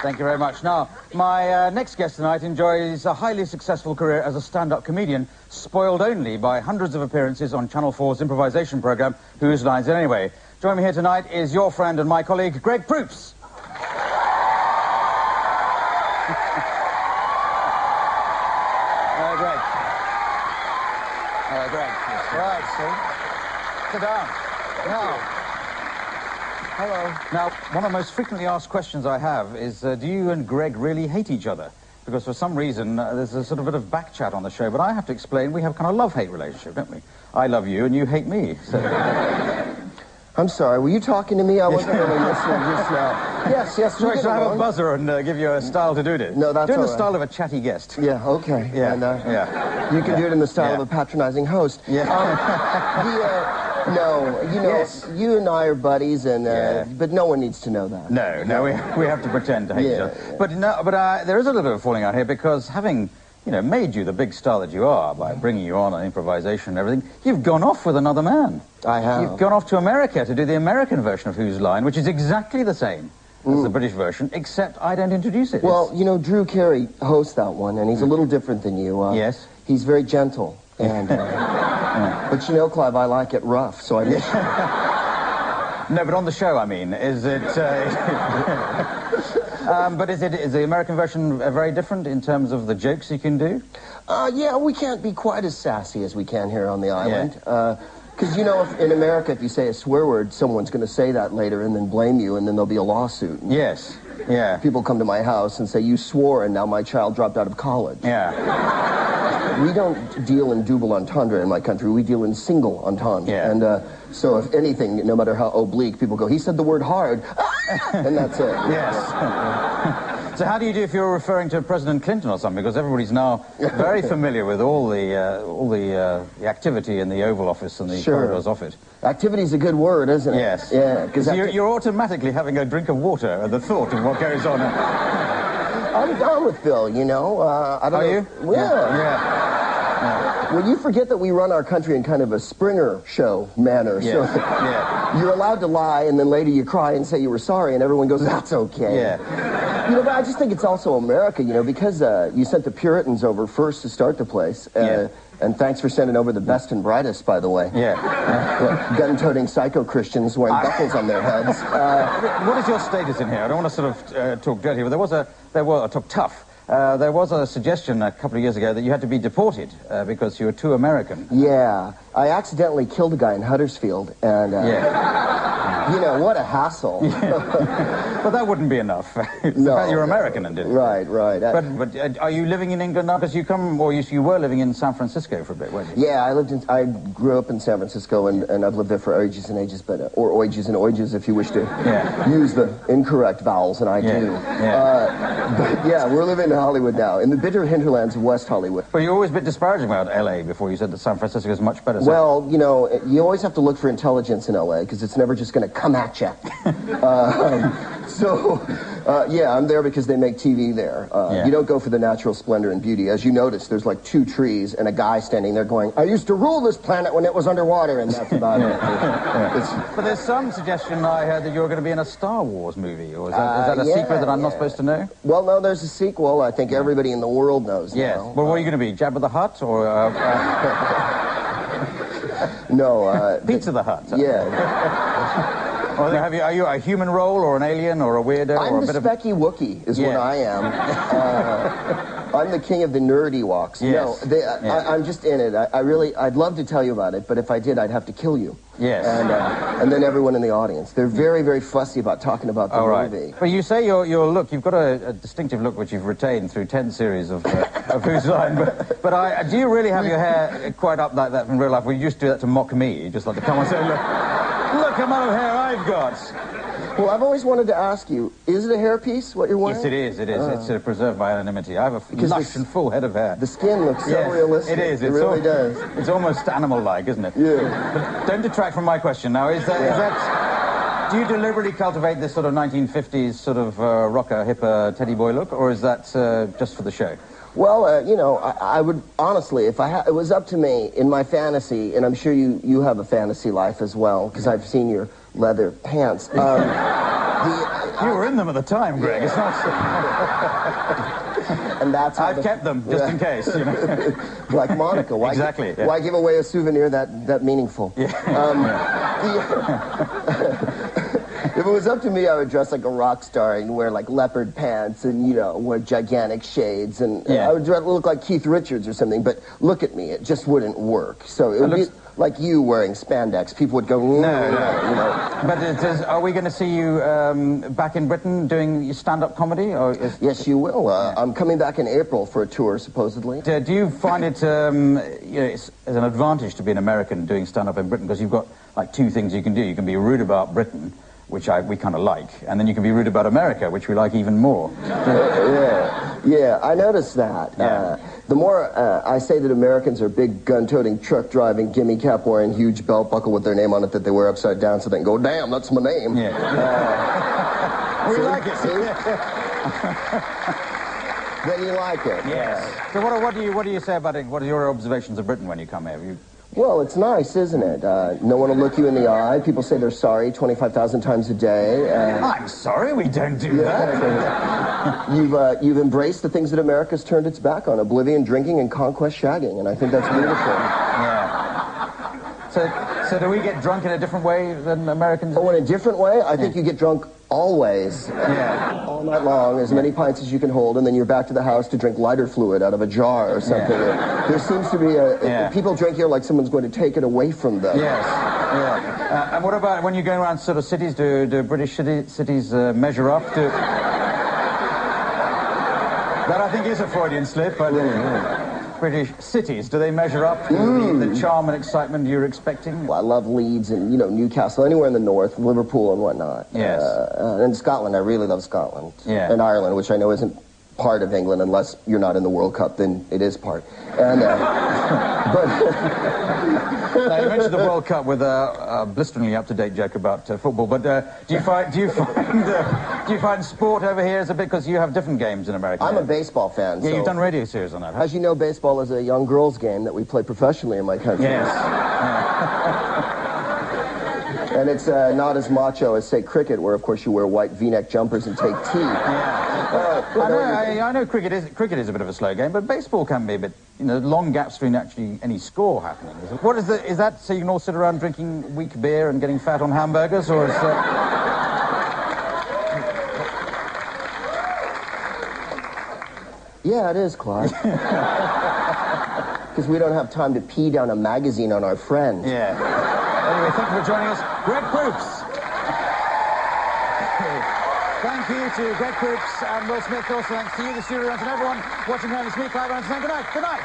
Thank you very much. Now, my next guest tonight enjoys a highly successful career as a stand-up comedian, spoiled only by hundreds of appearances on Channel 4's improvisation programme, Whose Line's It Anyway? Joining me here tonight is your friend and my colleague, Greg Proops. Hello, Greg. Hello, Greg. Right, sit down. Now, hello. Now, one of the most frequently asked questions I have is, do you and Greg really hate each other? Because for some reason, there's a sort of bit of back chat on the show, but I have to explain, we have a kind of love-hate relationship, don't we? I love you and you hate me, so... I'm sorry, were you talking to me? I wasn't really listening just now. Yes. Sorry, should I have a buzzer and give you a style to do this? No, that's do it in all the right. style of a chatty guest. Yeah, okay. Yeah, And, yeah. You can do it in the style of a patronizing host. Yeah. No, you know, Yes. you and I are buddies, and but no one needs to know that. No, we have to pretend to hate each other. Yeah. But there is a little bit of falling out here because having, you know, made you the big star that you are by bringing you on improvisation and everything, you've gone off with another man. I have. You've gone off to America to do the American version of Whose Line, which is exactly the same as the British version, except I don't introduce it. Well, you know, Drew Carey hosts that one, and he's a little different than you. Yes. He's very gentle, and... But you know, Clive, I like it rough, so I miss you. No, but on the show, I mean, is it... but is the American version very different in terms of the jokes you can do? Yeah, we can't be quite as sassy as we can here on the island. Because, you know, in America, if you say a swear word, someone's going to say that later and then blame you, and then there'll be a lawsuit. Yes, yeah. People come to my house and say, you swore, and now my child dropped out of college. Yeah. We don't deal in double entendre in my country. We deal in single entendre. Yeah. And so if anything, no matter how oblique, people go, he said the word hard, and that's it. Yes. So how do you do if you're referring to President Clinton or something? Because everybody's now very familiar with all the activity in the Oval Office and the corridors off it. Activity's a good word, isn't it? Yes. Yeah. So you're automatically having a drink of water at the thought of what goes on. I'm down with Phil, you know. I don't know. Are you? Yeah. Well, you forget that we run our country in kind of a Springer show manner. Yeah. So you're allowed to lie, and then later you cry and say you were sorry, and everyone goes, that's okay. Yeah. You know, but I just think it's also America, you know, because you sent the Puritans over first to start the place. And thanks for sending over the best and brightest, by the way. Yeah. Gun-toting psycho-Christians wearing buckles on their heads. What is your status in here? I don't want to sort of talk dirty, but talk tough. There was a suggestion a couple of years ago that you had to be deported because you were too American. Yeah. I accidentally killed a guy in Huddersfield, and, you know, what a hassle. But that wouldn't be enough. No. You're American and did it. Right. But are you living in England now? Because you were living in San Francisco for a bit, weren't you? Yeah, I grew up in San Francisco, and I've lived there for ages and ages, but, or oiges and oiges if you wish to use the incorrect vowels, and I do. But yeah, we're living in Hollywood now, in the bitter hinterlands of West Hollywood. Well, you're always a bit disparaging about L.A. before you said that San Francisco is much better. Well, you know, you always have to look for intelligence in L.A. because it's never just going to come at you. Yeah, I'm there because they make TV there. You don't go for the natural splendor and beauty. As you notice, there's like 2 trees and a guy standing there going, I used to rule this planet when it was underwater, and that's about it. But there's some suggestion I heard that you're going to be in a Star Wars movie, or is that a secret that I'm not supposed to know? Well, no, there's a sequel. I think everybody in the world knows now. Well, what are you going to be, Jabba the Hutt, or... No, Pizza the Hutt? Yeah. Or are you a human role, or an alien, or a weirdo, or a bit of... I'm the Specky Wookiee, is what I am. I'm the king of the nerdy walks. Yes. No, I'm just in it. I'd love to tell you about it, but if I did, I'd have to kill you. Yes. And then everyone in the audience. They're very, very fussy about talking about the movie. But you say your look, you've got a distinctive look which you've retained through 10 series of Whose Line, but do you really have your hair quite up like that in real life? Well, you used to do that to mock me. You just like to come and say, look how much hair I've got. Well, I've always wanted to ask you, is it a hairpiece, what you're wearing? Yes, it is. It's preserved by anonymity. I have a lush and full head of hair. The skin looks so realistic. It is. It really does. It's almost animal-like, isn't it? Yeah. But don't detract from my question now. Is that... Do you deliberately cultivate this sort of 1950s sort of rocker, hipper, teddy boy look, or is that just for the show? Well, you know, I would, honestly, if it was up to me, in my fantasy, and I'm sure you have a fantasy life as well, because I've seen your leather pants. You were in given them at the time, Greg. It's not... And that's how I've kept them, just in case, you know. Like Monica. Why exactly. Why give away a souvenir that meaningful? Yeah. If it was up to me, I would dress like a rock star and wear like leopard pants and, you know, wear gigantic shades. And I would look like Keith Richards or something. But look at me, it just wouldn't work. So it would be like you wearing spandex. People would go, no, you know. But are we going to see you back in Britain doing stand-up comedy? Or Yes, you will. I'm coming back in April for a tour, supposedly. Do you find it you know, it's an advantage to be an American doing stand-up in Britain? Because you've got like two things you can do. You can be rude about Britain, which we kind of like, and then you can be rude about America, which we like even more. Yeah, I noticed that. Yeah. The more I say that Americans are big gun-toting, truck-driving, gimme cap wearing, huge belt buckle with their name on it that they wear upside down so they can go, damn, that's my name. Yeah. We like it. Then you like it. Yes. So what do you say about it? What are your observations of Britain when you come here? Well, it's nice, isn't it? No one will look you in the eye. People say they're sorry 25,000 times a day. I'm sorry, we don't do that. You've embraced the things that America's turned its back on: oblivion, drinking, and conquest shagging, and I think that's beautiful. Yeah. So do we get drunk in a different way than Americans? Oh, in a different way? I think you get drunk always. Yeah. All night long, as many pints as you can hold, and then you're back to the house to drink lighter fluid out of a jar or something. Yeah. There seems to be people drink here like someone's going to take it away from them. Yes. Yeah. And what about when you go around sort of cities? Do British cities measure up to... That I think is a Freudian slip, but... British cities, do they measure up to the charm and excitement you're expecting? Well, I love Leeds and, you know, Newcastle, anywhere in the north, Liverpool and whatnot. Yes. And Scotland, I really love Scotland. Yeah. And Ireland, which I know isn't part of England unless you're not in the World Cup, then it is part. And, but... Now, you mentioned the World Cup with a blisteringly up-to-date joke about football, but do you find sport over here is a bit, because you have different games in America? I'm a baseball fan. Yeah, so you've done radio series on that, huh? As you know, baseball is a young girls' game that we play professionally in my country. Yes. And it's not as macho as, say, cricket, where, of course, you wear white V-neck jumpers and take tea. Yeah. I know cricket is a bit of a slow game, but baseball can be a bit, you know, long gaps between actually any score happening. What is is that so you can all sit around drinking weak beer and getting fat on hamburgers, or is that... Yeah, it is, Clive. Because we don't have time to pee down a magazine on our friend. Yeah. Anyway, thank you for joining us. Greg Proops. Thank you to Greg Proops and Will Smith. Also thanks to you, the studio, and everyone watching home. It's me, Clive, and saying good night. Good night.